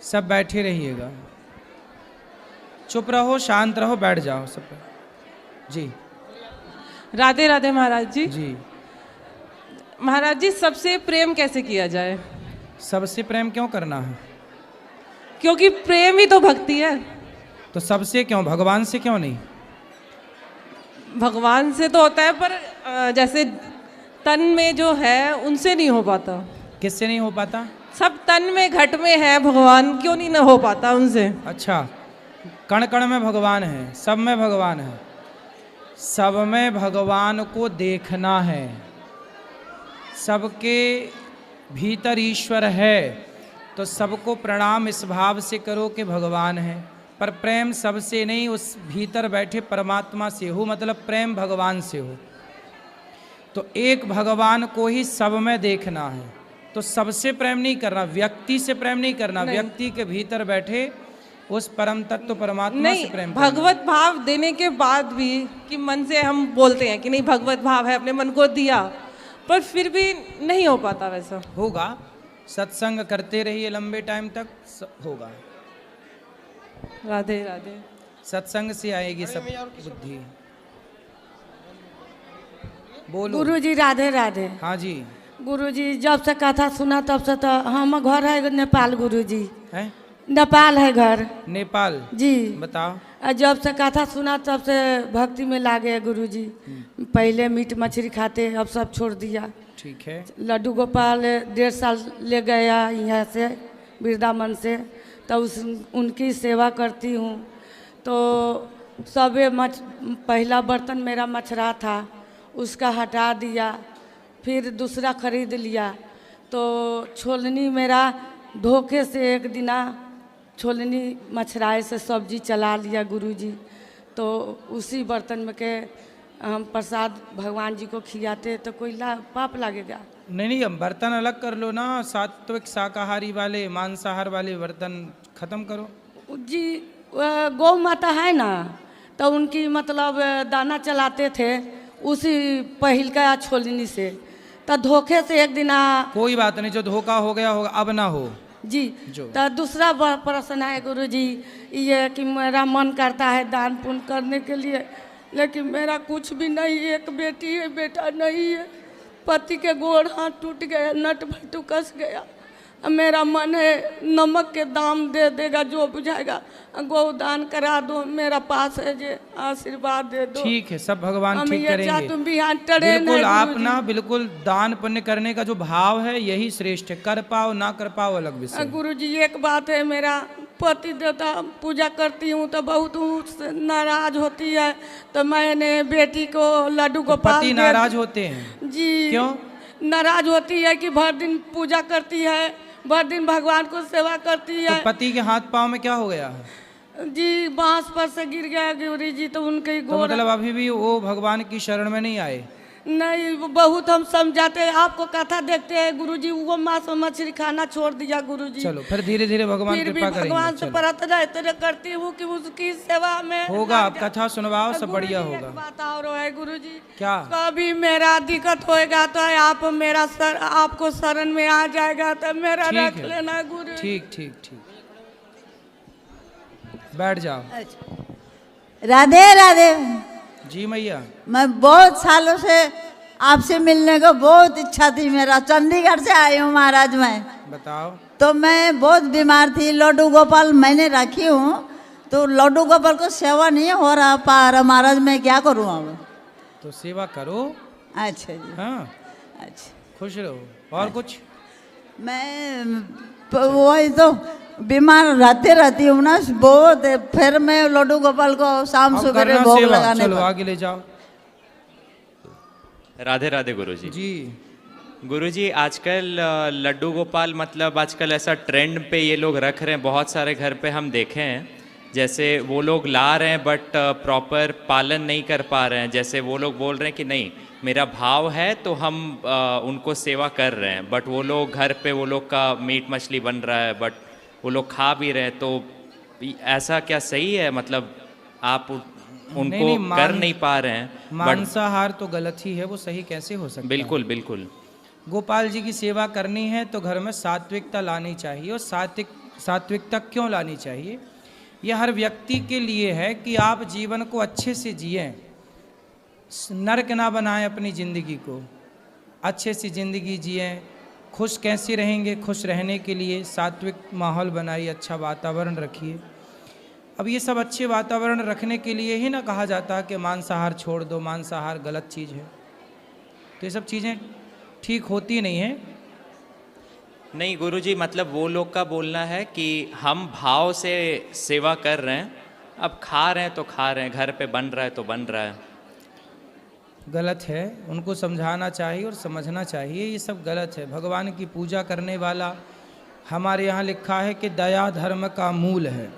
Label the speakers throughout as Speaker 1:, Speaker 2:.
Speaker 1: सब बैठे रहिएगा, चुप रहो, शांत रहो, बैठ जाओ सब। जी
Speaker 2: राधे राधे महाराज जी।
Speaker 1: जी।
Speaker 2: महाराज जी, सबसे प्रेम कैसे किया जाए?
Speaker 1: सबसे प्रेम क्यों करना है?
Speaker 2: क्योंकि प्रेम ही तो भक्ति है।
Speaker 1: तो सबसे क्यों, भगवान से क्यों नहीं?
Speaker 2: भगवान से तो होता है, पर जैसे तन में जो है उनसे नहीं हो पाता।
Speaker 1: किससे नहीं हो पाता?
Speaker 2: सब तन में घट में है भगवान, क्यों नहीं ना हो पाता उनसे?
Speaker 1: अच्छा, कण कण में भगवान है, सब में भगवान है, सब में भगवान को देखना है, सबके भीतर ईश्वर है, तो सबको प्रणाम इस भाव से करो कि भगवान है। पर प्रेम सबसे नहीं, उस भीतर बैठे परमात्मा से हो, मतलब प्रेम भगवान से हो। तो एक भगवान को ही सब में देखना है, तो सबसे प्रेम नहीं करना, व्यक्ति से प्रेम नहीं करना, व्यक्ति के भीतर बैठे उस परम तत्व परमात्मा से प्रेम करना।
Speaker 2: भगवत भाव देने के बाद भी कि मन से हम बोलते हैं कि नहीं भगवत भाव है, अपने मन को दिया, पर फिर भी नहीं हो पाता वैसा।
Speaker 1: होगा, सत्संग करते रहिए लंबे टाइम तक, होगा।
Speaker 2: राधे राधे।
Speaker 1: सत्संग से आएगी सब बुद्धि। बोलो।
Speaker 3: गुरुजी राधे राधे।
Speaker 1: हाँ जी।
Speaker 3: गुरुजी जब से कथा सुना तब से तो हम घर है नेपाल गुरुजी।
Speaker 1: है?
Speaker 3: नेपाल है घर।
Speaker 1: नेपाल
Speaker 3: जी।
Speaker 1: बताओ।
Speaker 3: जब से कथा सुना तब से भक्ति में लागे गुरुजी। पहले मीट मछली खाते, अब सब छोड़ दिया।
Speaker 1: ठीक है।
Speaker 3: लड्डू गोपाल 1.5 साल ले गया यहाँ से वृंदावन से, तो उनकी सेवा करती हूँ। तो सबे पहला बर्तन मेरा मछरा था, उसका हटा दिया, फिर दूसरा खरीद लिया। तो छोलनी मेरा धोखे से एक दिना छोलनी मछराए से सब्जी चला लिया गुरुजी। तो उसी बर्तन में के हम प्रसाद भगवान जी को खिलाते, तो कोई पाप लगेगा?
Speaker 1: नहीं नहीं, हम बर्तन अलग कर लो ना, सात्विक शाकाहारी वाले, मांसाहार वाले बर्तन खत्म करो।
Speaker 3: जी गौ माता है ना, तो उनकी मतलब दाना चलाते थे उसी पहिल का छोलनी से, तो धोखे से एक दिन
Speaker 1: कोई बात नहीं, जो धोखा हो गया होगा, अब ना हो
Speaker 3: जी। तो दूसरा प्रश्न है गुरुजी, ये कि मेरा मन करता है दान पुण्य करने के लिए, लेकिन मेरा कुछ भी नहीं, एक बेटी है, बेटा नहीं है। पति के गोड़ हाथ टूट गया, नट भट्टू कस गया। मेरा मन है नमक के दाम दे देगा जो बुझाएगा, गोदान करा दो, मेरा पास है, जे आशीर्वाद दे दो।
Speaker 1: ठीक है, सब भगवान ठीक करेंगे।
Speaker 3: तुम भी यहाँ टड़े
Speaker 1: बिल्कुल, आप ना बिल्कुल दान पुण्य करने का जो भाव है यही श्रेष्ठ है, कर पाओ ना कर पाओ अलग विषय।
Speaker 3: गुरुजी एक बात है, मेरा पति देवता पूजा करती हूँ तो बहुत नाराज होती है, तो मैंने बेटी को लड्डू गोपाल।
Speaker 1: पति नाराज होते हैं?
Speaker 3: जी।
Speaker 1: क्यों
Speaker 3: नाराज होती है? कि भर दिन पूजा करती है, भर दिन भगवान को सेवा करती है।
Speaker 1: तो पति के हाथ पांव में क्या हो गया?
Speaker 3: जी बांस पर से गिर गया गुरु जी, तो उनके
Speaker 1: तो मतलब अभी भी वो भगवान की शरण में नहीं आए?
Speaker 3: नहीं, बहुत हम समझाते हैं, आपको कथा देखते हैं गुरुजी, वो मांस मछली खाना छोड़ दिया गुरुजी।
Speaker 1: चलो फिर धीरे धीरे भगवान कृपा करेंगे।
Speaker 3: भगवान से प्रार्थना इतने करती हूँ कि उसकी सेवा में
Speaker 1: होगा। आप कथा सुनवाओ, सब बढ़िया होगा।
Speaker 3: बात और है गुरुजी,
Speaker 1: क्या?
Speaker 3: कभी मेरा दिक्कत होएगा तो आप मेरा आपको शरण में आ जाएगा, तो मेरा रख लेना गुरु।
Speaker 1: ठीक ठीक ठीक, बैठ जाओ।
Speaker 4: राधे राधे
Speaker 1: जी मैया।
Speaker 4: मैं बहुत सालों से आपसे मिलने को बहुत इच्छा थी, मेरा चंडीगढ़ से आई हूँ महाराज मैं।
Speaker 1: बताओ।
Speaker 4: तो मैं बहुत बीमार थी, लड्डू गोपाल मैंने रखी हूँ, तो लड्डू गोपाल को सेवा नहीं हो रहा पा रहा महाराज, मैं क्या करूँ अब?
Speaker 1: तो सेवा करो।
Speaker 4: अच्छा जी।
Speaker 1: हाँ
Speaker 4: अच्छा,
Speaker 1: खुश रहो। और कुछ?
Speaker 4: मैं वही तो बीमार रहती हूँ ना बहुत, फिर मैं लड्डू गोपाल को शाम सुबह भोग लगाने।
Speaker 1: चलो आगे ले जाओ।
Speaker 5: राधे राधे गुरुजी।
Speaker 1: जी
Speaker 5: गुरुजी, आजकल लड्डू गोपाल मतलब आजकल ऐसा ट्रेंड पे ये लोग रख रहे हैं, बहुत सारे घर पे हम देखे हैं, जैसे वो लोग ला रहे हैं बट प्रॉपर पालन नहीं कर पा रहे हैं। जैसे वो लोग बोल रहे हैं कि नहीं मेरा भाव है तो हम उनको सेवा कर रहे हैं, बट वो लोग घर पे वो लोग का मीट मछली बन रहा है, बट वो लोग खा भी रहे हैं। तो ऐसा क्या सही है? मतलब आप उनको कर नहीं पा रहे हैं।
Speaker 1: मांसाहार तो गलत ही है, वो सही कैसे हो सकता है?
Speaker 5: बिल्कुल बिल्कुल।
Speaker 1: गोपाल जी की सेवा करनी है तो घर में सात्विकता लानी चाहिए, और सात्विकता क्यों लानी चाहिए? ये हर व्यक्ति के लिए है कि आप जीवन को अच्छे से जिएं, नरक ना बनाएं अपनी ज़िंदगी को, अच्छे से ज़िंदगी जिएं। खुश कैसे रहेंगे? खुश रहने के लिए सात्विक माहौल बनाइए, अच्छा वातावरण रखिए। अब ये सब अच्छे वातावरण रखने के लिए ही ना कहा जाता कि मांसाहार छोड़ दो, मांसाहार गलत चीज़ है। तो ये सब चीज़ें ठीक होती नहीं हैं।
Speaker 5: नहीं गुरुजी, मतलब वो लोग का बोलना है कि हम भाव से सेवा कर रहे हैं, अब खा रहे हैं तो खा रहे हैं, घर पे बन रहा है तो बन रहा है।
Speaker 1: गलत है, उनको समझाना चाहिए और समझना चाहिए ये सब गलत है। भगवान की पूजा करने वाला, हमारे यहाँ लिखा है कि दया धर्म का मूल है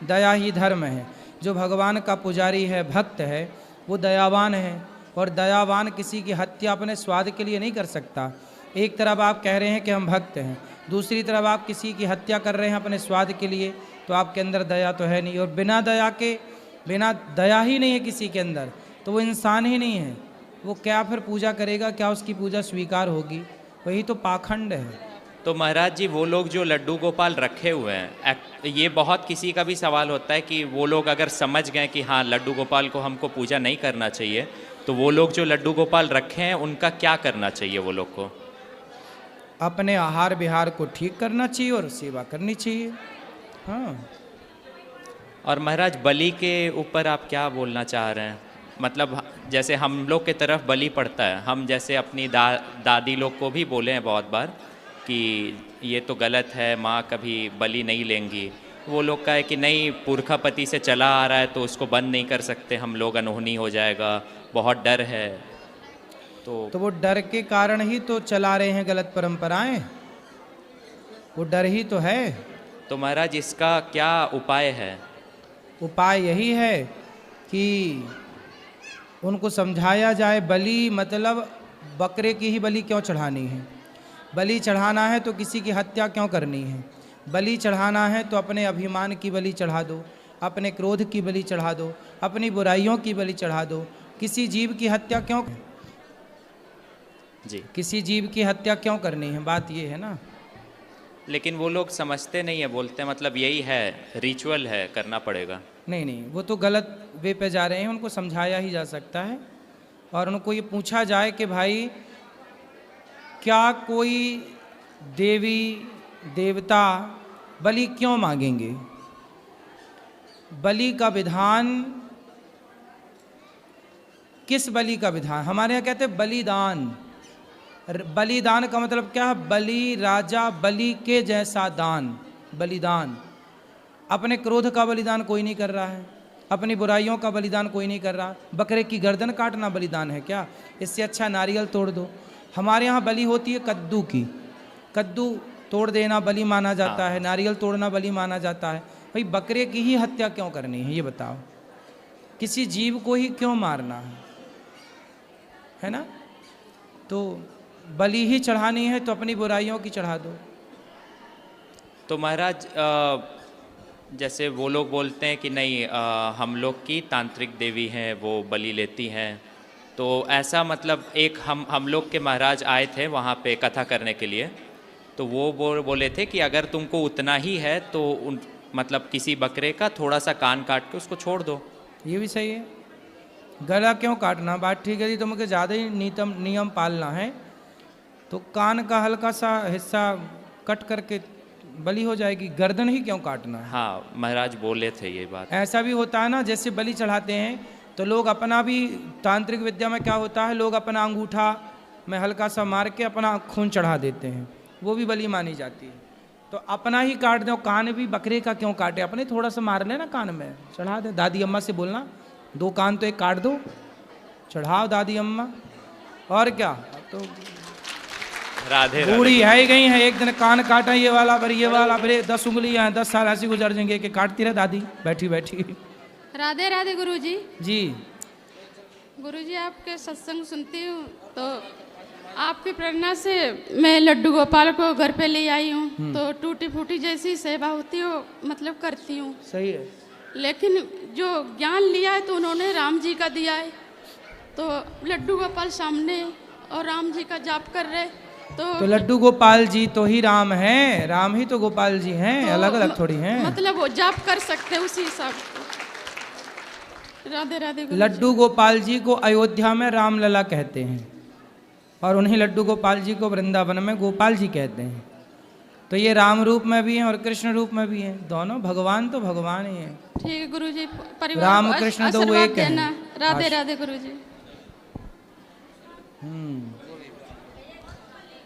Speaker 1: दया ही धर्म है। जो भगवान का पुजारी है, भक्त है, वो दयावान है। और दयावान किसी की हत्या अपने स्वाद के लिए नहीं कर सकता। एक तरफ आप कह रहे हैं कि हम भक्त हैं, दूसरी तरफ आप किसी की हत्या कर रहे हैं अपने स्वाद के लिए, तो आपके अंदर दया तो है नहीं। और बिना दया ही नहीं है किसी के अंदर, तो वो इंसान ही नहीं है। वो क्या फिर पूजा करेगा? क्या उसकी पूजा स्वीकार होगी? वही तो पाखंड है।
Speaker 5: तो महाराज जी, वो लोग जो लड्डू गोपाल रखे हुए हैं, ये बहुत किसी का भी सवाल होता है कि वो लोग अगर समझ गए कि हाँ लड्डू गोपाल को हमको पूजा नहीं करना चाहिए, तो वो लोग जो लड्डू गोपाल रखे हैं उनका क्या करना चाहिए? वो लोग को
Speaker 1: अपने आहार विहार को ठीक करना चाहिए और सेवा करनी चाहिए। हाँ।
Speaker 5: और महाराज, बलि के ऊपर आप क्या बोलना चाह रहे हैं? मतलब जैसे हम लोग के तरफ बलि पड़ता है, हम जैसे अपनी दादी लोग को भी बोले हैं बहुत बार कि ये तो गलत है, माँ कभी बलि नहीं लेंगी। वो लोग का है कि नहीं, पुरखा पति से चला आ रहा है तो उसको बंद नहीं कर सकते हम लोग, अनहोनी हो जाएगा, बहुत डर है। तो
Speaker 1: वो डर के कारण ही तो चला रहे हैं गलत परंपराएं, वो डर ही तो है।
Speaker 5: तो महाराज, इसका क्या उपाय है?
Speaker 1: उपाय यही है कि उनको समझाया जाए, बलि मतलब बकरे की ही बलि क्यों चढ़ानी है? बलि चढ़ाना है तो किसी की हत्या क्यों करनी है? बलि चढ़ाना है तो अपने अभिमान की बलि चढ़ा दो, अपने क्रोध की बलि चढ़ा दो, अपनी बुराइयों की बलि चढ़ा दो। किसी जीव की हत्या क्यों?
Speaker 5: जी,
Speaker 1: किसी जीव की हत्या क्यों करनी है? बात ये है ना।
Speaker 5: लेकिन वो लोग समझते नहीं है, बोलते हैं मतलब यही है, रिचुअल है, करना पड़ेगा।
Speaker 1: नहीं नहीं, वो तो गलत वे पे जा रहे हैं। उनको समझाया ही जा सकता है और उनको ये पूछा जाए कि भाई क्या कोई देवी देवता बलि क्यों मांगेंगे? बलि का विधान, किस बलि का विधान? हमारे यहाँ कहते हैं बलिदान। बलिदान का मतलब क्या है? बलि, राजा बलि के जैसा दान, बलिदान। अपने क्रोध का बलिदान कोई नहीं कर रहा है, अपनी बुराइयों का बलिदान कोई नहीं कर रहा। बकरे की गर्दन काटना बलिदान है क्या? इससे अच्छा नारियल तोड़ दो। हमारे यहाँ बलि होती है कद्दू की, कद्दू तोड़ देना बलि माना जाता है, नारियल तोड़ना बलि माना जाता है। भाई बकरे की ही हत्या क्यों करनी है ये बताओ? किसी जीव को ही क्यों मारना है ना? तो बलि ही चढ़ानी है तो अपनी बुराइयों की चढ़ा दो।
Speaker 5: तो महाराज, जैसे वो लोग बोलते हैं कि नहीं, हम लोग की तांत्रिक देवी हैं, वो बलि लेती हैं, तो ऐसा मतलब एक हम लोग के महाराज आए थे वहाँ पे कथा करने के लिए, तो वो बोले थे कि अगर तुमको उतना ही है तो मतलब किसी बकरे का थोड़ा सा कान काट के उसको छोड़ दो।
Speaker 1: ये भी सही है। गला क्यों काटना? बात ठीक है जी, तो मुझे ज़्यादा ही नियम पालना है तो कान का हल्का सा हिस्सा कट करके बलि हो जाएगी। गर्दन ही क्यों काटना है?
Speaker 5: हाँ, महाराज बोले थे ये बात।
Speaker 1: ऐसा भी होता है ना, जैसे बलि चढ़ाते हैं तो लोग अपना भी, तांत्रिक विद्या में क्या होता है, लोग अपना अंगूठा में हल्का सा मार के अपना खून चढ़ा देते हैं, वो भी बलि मानी जाती है। तो अपना ही काट दो। कान भी बकरे का क्यों काटे? अपने थोड़ा सा मार लेना कान में, चढ़ा दे। दादी अम्मा से बोलना 2 कान तो एक काट दो, चढ़ाओ दादी अम्मा। और क्या, तो
Speaker 5: राधे
Speaker 1: बूढ़ी है ही गई है, एक दिन कान काटा ये वाला, फिर ये वाला, फिर 10 उंगलियां हैं, 10 साल ऐसे गुजर जाएंगे कि काटती रहे दादी बैठी बैठी।
Speaker 6: राधे राधे गुरुजी।
Speaker 1: जी
Speaker 6: गुरुजी, आपके सत्संग सुनती हूँ तो आपकी प्रेरणा से मैं लड्डू गोपाल को घर पे ले आई हूँ, तो टूटी फूटी जैसी सेवा होती हो मतलब करती हूँ।
Speaker 1: सही है।
Speaker 6: लेकिन जो ज्ञान लिया है तो उन्होंने राम जी का दिया है, तो लड्डू गोपाल सामने और राम जी का जाप कर रहे,
Speaker 1: तो लड्डू गोपाल जी तो ही राम हैं, राम ही तो गोपाल जी हैं, अलग अलग थोड़ी हैं।
Speaker 6: मतलब वो जाप कर सकते हैं उसी हिसाब से। राधे राधे गुरुजी।
Speaker 1: लड्डू गोपाल जी को अयोध्या में रामलला कहते हैं और उन्हीं लड्डू गोपाल जी को वृंदावन में गोपाल जी कहते हैं। तो ये राम रूप में भी हैं और कृष्ण रूप में भी हैं, दोनों भगवान तो भगवान ही हैं।
Speaker 6: ठीक है गुरुजी, परिवार
Speaker 1: राम
Speaker 6: को
Speaker 1: कृष्ण तो वो
Speaker 6: आशीर्वाद
Speaker 1: एक हैं।
Speaker 6: देना। राधे राधे गुरुजी।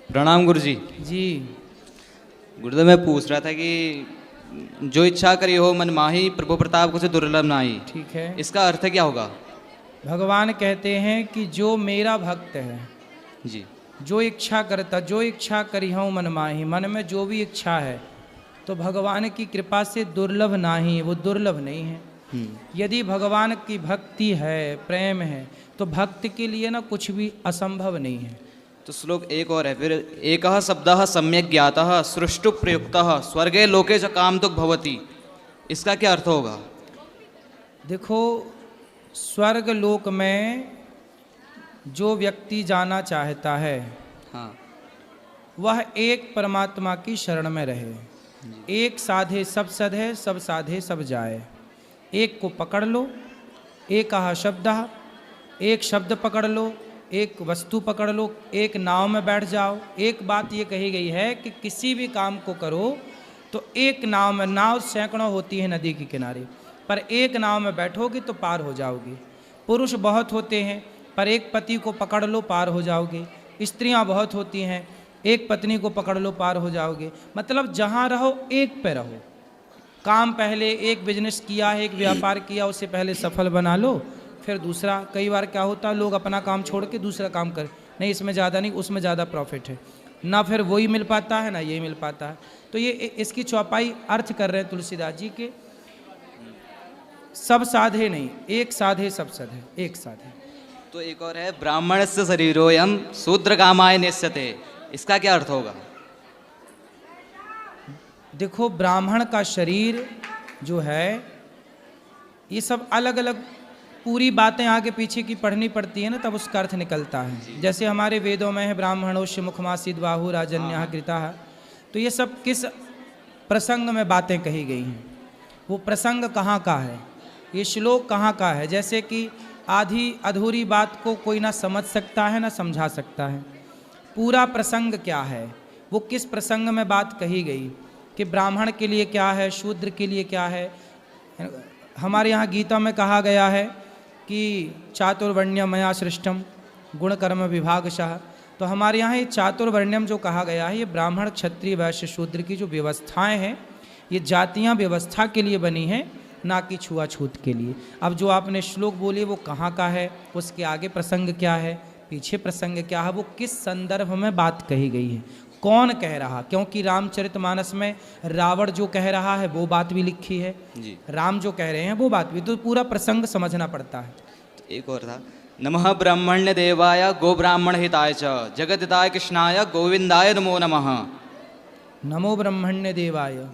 Speaker 7: प्रणाम गुरुजी।
Speaker 1: जी
Speaker 7: गुरुदेव मैं पूछ रहा था कि जो इच्छा करी हो मन माही, प्रभु प्रताप कुछ दुर्लभ नाही,
Speaker 1: ठीक है।
Speaker 7: इसका अर्थ क्या होगा?
Speaker 1: भगवान कहते हैं कि जो मेरा भक्त है,
Speaker 7: जी
Speaker 1: जो इच्छा करता, जो इच्छा करी हूँ मन माही, मन में जो भी इच्छा है तो भगवान की कृपा से दुर्लभ नहीं, वो दुर्लभ नहीं है। यदि भगवान की भक्ति है, प्रेम है, तो भक्त के लिए ना कुछ भी असंभव नहीं है।
Speaker 7: तो श्लोक एक और है फिर, एक शब्द सम्यक ज्ञातः सृष्टु प्रयुक्त स्वर्गे लोके च कामतुक भवति, इसका क्या अर्थ होगा?
Speaker 1: देखो, स्वर्ग लोक में जो व्यक्ति जाना चाहता है
Speaker 7: हाँ
Speaker 1: वह एक परमात्मा की शरण में रहे। एक साधे सब सधे, सब साधे सब जाए। एक को पकड़ लो, एक शब्द, एक शब्द पकड़ लो, एक वस्तु पकड़ लो, एक नाव में बैठ जाओ। एक बात ये कही गई है कि किसी भी काम को करो तो एक नाव में, नाव सैकड़ों होती है नदी के किनारे, पर एक नाव में बैठोगे तो पार हो जाओगे। पुरुष बहुत होते हैं पर एक पति को पकड़ लो पार हो जाओगे। स्त्रियां बहुत होती हैं, एक पत्नी को पकड़ लो पार हो जाओगे। मतलब जहाँ रहो एक पे रहो। काम पहले एक बिजनेस किया है, एक व्यापार किया, उससे पहले सफल बना लो, फिर दूसरा। कई बार क्या होता है, लोग अपना काम छोड़ के दूसरा काम कर, नहीं इसमें ज़्यादा नहीं, उसमें ज़्यादा प्रॉफिट है, ना फिर वही मिल पाता है ना ये मिल पाता है। तो ये इसकी चौपाई अर्थ कर रहे हैं तुलसीदास जी के, सब साधे नहीं, एक साधे सब सधे, एक साधे।
Speaker 7: तो एक और है, ब्राह्मण से शरीरोयम शूद्र कामाय नेष्यते, इसका क्या अर्थ होगा?
Speaker 1: देखो, ब्राह्मण का शरीर जो है, ये सब अलग अलग पूरी बातें आगे पीछे की पढ़नी पड़ती है ना, तब उसका अर्थ निकलता है। जैसे हमारे वेदों में है ब्राह्मणोश्य मुखमासीद बाहु राजन्य कृता, तो ये सब किस प्रसंग में बातें कही गई हैं, वो प्रसंग कहाँ का है, ये श्लोक कहाँ का है। जैसे कि आधी अधूरी बात को कोई ना समझ सकता है ना समझा सकता है। पूरा प्रसंग क्या है, वो किस प्रसंग में बात कही गई कि ब्राह्मण के लिए क्या है, शूद्र के लिए क्या है। हमारे यहाँ गीता में कहा गया है कि चातुर्वर्ण्यम मया सृष्टम गुण कर्म विभागशः। तो हमारे यहाँ ये चातुर्वर्ण्यम जो कहा गया है, ये ब्राह्मण क्षत्रिय वैश्य शूद्र की जो व्यवस्थाएं हैं, ये जातियाँ व्यवस्था के लिए बनी हैं, ना कि छुआछूत के लिए। अब जो आपने श्लोक बोली वो कहाँ का है, उसके आगे प्रसंग क्या है, पीछे प्रसंग क्या है, वो किस संदर्भ में बात कही गई है, कौन कह रहा। क्योंकि रामचरितमानस में रावण जो कह रहा है वो बात भी लिखी है
Speaker 7: जी।
Speaker 1: राम जो कह रहे हैं वो बात भी, तो पूरा प्रसंग समझना पड़ता है।
Speaker 7: तो एक और था, नमः ब्रह्मण्य देवाय गो ब्राह्मण हिताय च जगदिताय कृष्णाय गोविंदाय नमो नमः।
Speaker 1: नमो ब्रह्मण्य देवाय,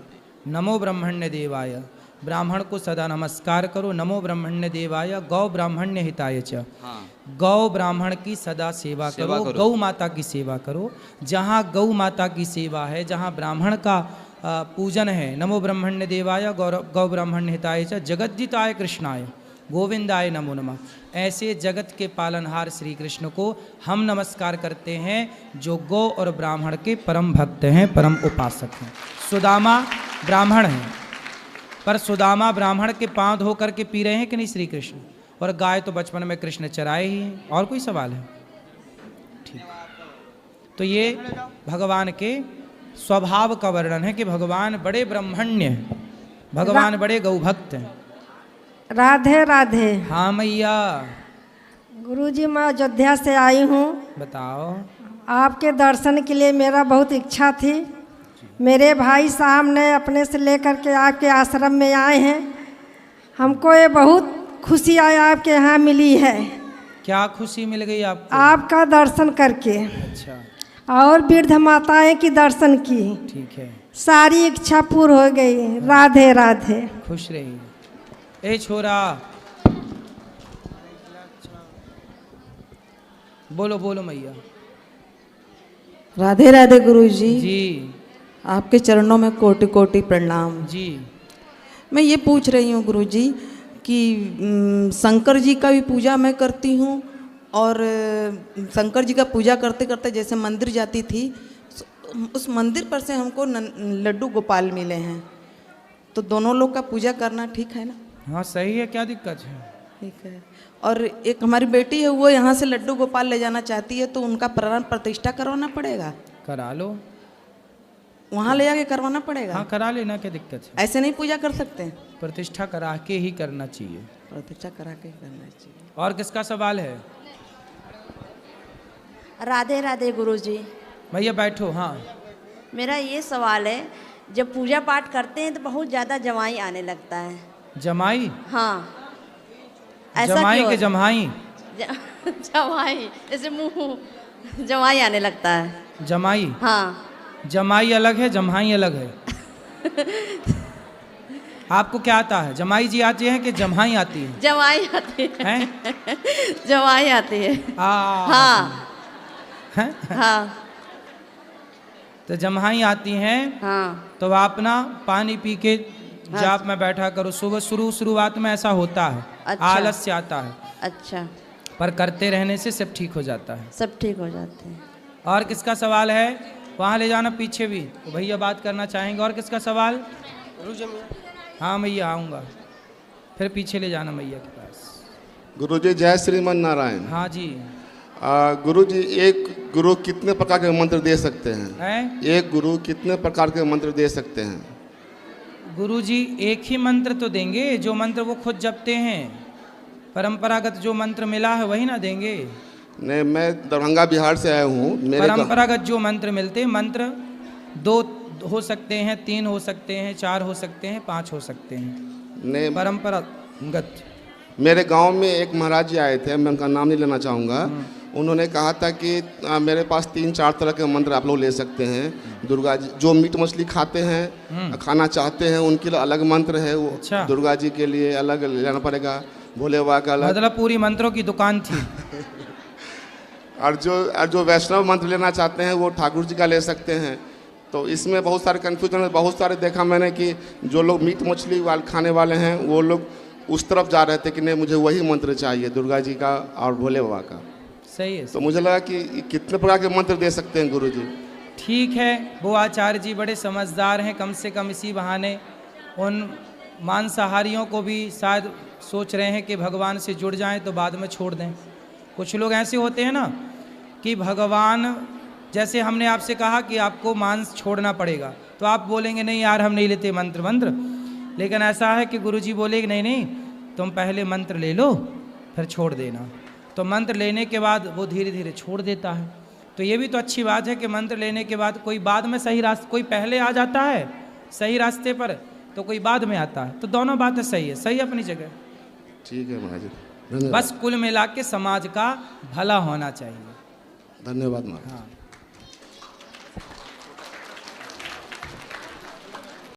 Speaker 1: नमो ब्रह्मण्य देवाय, ब्राह्मण को सदा नमस्कार करो। नमो ब्रह्मण्य देवाय गौ ब्राह्मण्य हिताय च,
Speaker 7: हाँ
Speaker 1: गौ ब्राह्मण की सदा सेवा करो, गौ माता की सेवा करो। जहाँ गौ माता की सेवा है, जहाँ ब्राह्मण का पूजन है, नमो ब्रह्मण्य देवाय गौ ब्राह्मण्य हिताय च जगद्दिताय कृष्णाय गोविंदाय नमो नमः। ऐसे जगत के पालनहार श्री कृष्ण को हम नमस्कार करते हैं, जो गौ और ब्राह्मण के परम भक्त हैं, परम उपासक हैं। सुदामा ब्राह्मण हैं, पर सुदामा ब्राह्मण के पांव धो करके पी रहे हैं कि नहीं श्री कृष्ण, और गाय तो बचपन में कृष्ण चराए ही हैं। और कोई सवाल है? ठीक। तो ये भगवान के स्वभाव का वर्णन है कि भगवान बड़े ब्रह्मण्य हैं, भगवान बड़े गौभक्त हैं।
Speaker 8: राधे राधे।
Speaker 1: हाँ मैया।
Speaker 8: गुरुजी, मैं अयोध्या से आई हूँ।
Speaker 1: बताओ।
Speaker 8: आपके दर्शन के लिए मेरा बहुत इच्छा थी। मेरे भाई साहब ने अपने से लेकर के आपके आश्रम में आए हैं। हमको ये बहुत खुशी आपके यहाँ मिली है।
Speaker 1: क्या खुशी मिल गई आपको?
Speaker 8: आपका दर्शन करके।
Speaker 1: अच्छा।
Speaker 8: और वृद्ध माताएं की दर्शन की।
Speaker 1: ठीक है।
Speaker 8: सारी इच्छा पूर्ण हो गई। राधे राधे।
Speaker 1: खुश रहिए। ए छोरा, बोलो बोलो मैया।
Speaker 9: राधे राधे गुरुजी।
Speaker 1: जी
Speaker 9: आपके चरणों में कोटि कोटि प्रणाम।
Speaker 1: जी।
Speaker 9: मैं ये पूछ रही हूँ गुरुजी कि शंकर जी का भी पूजा मैं करती हूँ, और शंकर जी का पूजा करते करते जैसे मंदिर जाती थी, उस मंदिर पर से हमको लड्डू गोपाल मिले हैं, तो दोनों लोग का पूजा करना ठीक है ना?
Speaker 1: हाँ सही है, क्या दिक्कत है?
Speaker 9: ठीक है। और एक हमारी बेटी है, वो यहाँ से लड्डू गोपाल ले जाना चाहती है, तो उनका प्राण प्रतिष्ठा करवाना पड़ेगा?
Speaker 1: करा लो।
Speaker 9: वहाँ ले जाके करवाना पड़ेगा?
Speaker 1: हाँ करा लेना, क्या दिक्कत है?
Speaker 9: ऐसे नहीं पूजा कर सकते?
Speaker 1: प्रतिष्ठा करा के ही करना चाहिए।
Speaker 9: प्रतिष्ठा करा के ही करना चाहिए।
Speaker 1: और किसका सवाल है?
Speaker 10: राधे राधे गुरुजी।
Speaker 1: भैया बैठो। हाँ
Speaker 10: मेरा ये सवाल है, जब पूजा पाठ करते हैं तो बहुत ज़्यादा जमाई आने लगता है।
Speaker 1: जमाई?
Speaker 10: हाँ, ऐसा
Speaker 1: जमाई
Speaker 10: क्यों
Speaker 1: के
Speaker 10: है?
Speaker 1: जमाई?
Speaker 10: जमाई, जैसे मुंह जमाई आने लगता है।
Speaker 1: जमाई?
Speaker 10: हाँ।
Speaker 1: जमाई अलग है, जम्हाई अलग है। आपको क्या आता है? जमाई जी आती है कि जम्हाई आती है?
Speaker 10: जमाई आती है। जमाई आती है। हाँ
Speaker 1: हैं?
Speaker 10: हाँ।
Speaker 1: तो जम्हाई आती हैं।
Speaker 10: हाँ।
Speaker 1: तो आप ना पानी पी के जाप में बैठा करो। सुबह शुरुआत में ऐसा होता है।
Speaker 10: अच्छा।
Speaker 1: आलस्य आता है।
Speaker 10: अच्छा।
Speaker 1: पर करते रहने से सब ठीक हो जाता है।
Speaker 10: सब ठीक हो जाते हैं।
Speaker 1: और किसका सवाल है? वहाँ ले जाना पीछे भी, तो भैया बात करना चाहेंगे। और किसका सवाल? हाँ मैया आऊँगा, फिर पीछे ले जाना मैया के पास।
Speaker 11: गुरुजी जय श्रीमन नारायण।
Speaker 1: हाँ जी।
Speaker 11: गुरुजी, एक गुरु कितने प्रकार के मंत्र दे सकते हैं? एक गुरु कितने प्रकार के मंत्र दे सकते हैं?
Speaker 1: गुरुजी एक ही मंत्र तो देंगे, जो मंत्र वो खुद जपते हैं। परंपरागत जो मंत्र मिला है वही ना देंगे।
Speaker 11: नहीं, मैं दरभंगा बिहार से आया हूँ।
Speaker 1: परंपरागत जो मंत्र मिलते हैं, मंत्र 2 हो सकते हैं, 3 हो सकते हैं, 4 हो सकते हैं, 5 हो सकते हैं।
Speaker 11: नहीं,
Speaker 1: परंपरागत।
Speaker 11: मेरे गांव में एक महाराज जी आए थे, मैं उनका नाम नहीं लेना चाहूँगा। उन्होंने कहा था कि मेरे पास 3-4 तरह के मंत्र आप लोग ले सकते हैं। दुर्गा जी जो मीट मछली खाते हैं, खाना चाहते हैं, उनके लिए अलग मंत्र है। वो
Speaker 1: अच्छा।
Speaker 11: दुर्गा जी के लिए अलग लेना पड़ेगा, भोले बाबा का अलग।
Speaker 1: मतलब पूरी मंत्रों की दुकान थी।
Speaker 11: और जो वैष्णव मंत्र लेना चाहते हैं वो ठाकुर जी का ले सकते हैं। तो इसमें बहुत सारे कन्फ्यूजन है। बहुत सारे देखा मैंने कि जो लोग मीट मछली खाने वाले हैं वो लोग उस तरफ जा रहे थे कि नहीं मुझे वही मंत्र चाहिए, दुर्गा जी का और भोले बाबा का।
Speaker 1: सही है।
Speaker 11: तो मुझे लगा कि कितने प्रकार के मंत्र दे सकते हैं गुरु जी?
Speaker 1: ठीक है, वो आचार्य जी बड़े समझदार हैं। कम से कम इसी बहाने उन मांसाहारियों को भी शायद सोच रहे हैं कि भगवान से जुड़ जाएं तो बाद में छोड़ दें। कुछ लोग ऐसे होते हैं ना कि भगवान, जैसे हमने आपसे कहा कि आपको मांस छोड़ना पड़ेगा, तो आप बोलेंगे नहीं यार हम नहीं लेते मंत्र। लेकिन ऐसा है कि गुरुजी बोले कि नहीं तुम पहले मंत्र ले लो फिर छोड़ देना। तो मंत्र लेने के बाद वो धीरे धीरे छोड़ देता है। तो ये भी तो अच्छी बात है कि मंत्र लेने के बाद कोई बाद में सही रास्ते, कोई पहले आ जाता है सही रास्ते पर, तो कोई बाद में आता है। तो दोनों बातें सही है, सही अपनी जगह।
Speaker 11: ठीक है महाराज, धन्यवाद।
Speaker 1: बस कुल मिला के समाज का भला होना चाहिए।
Speaker 11: धन्यवाद महाराज।
Speaker 1: हाँ।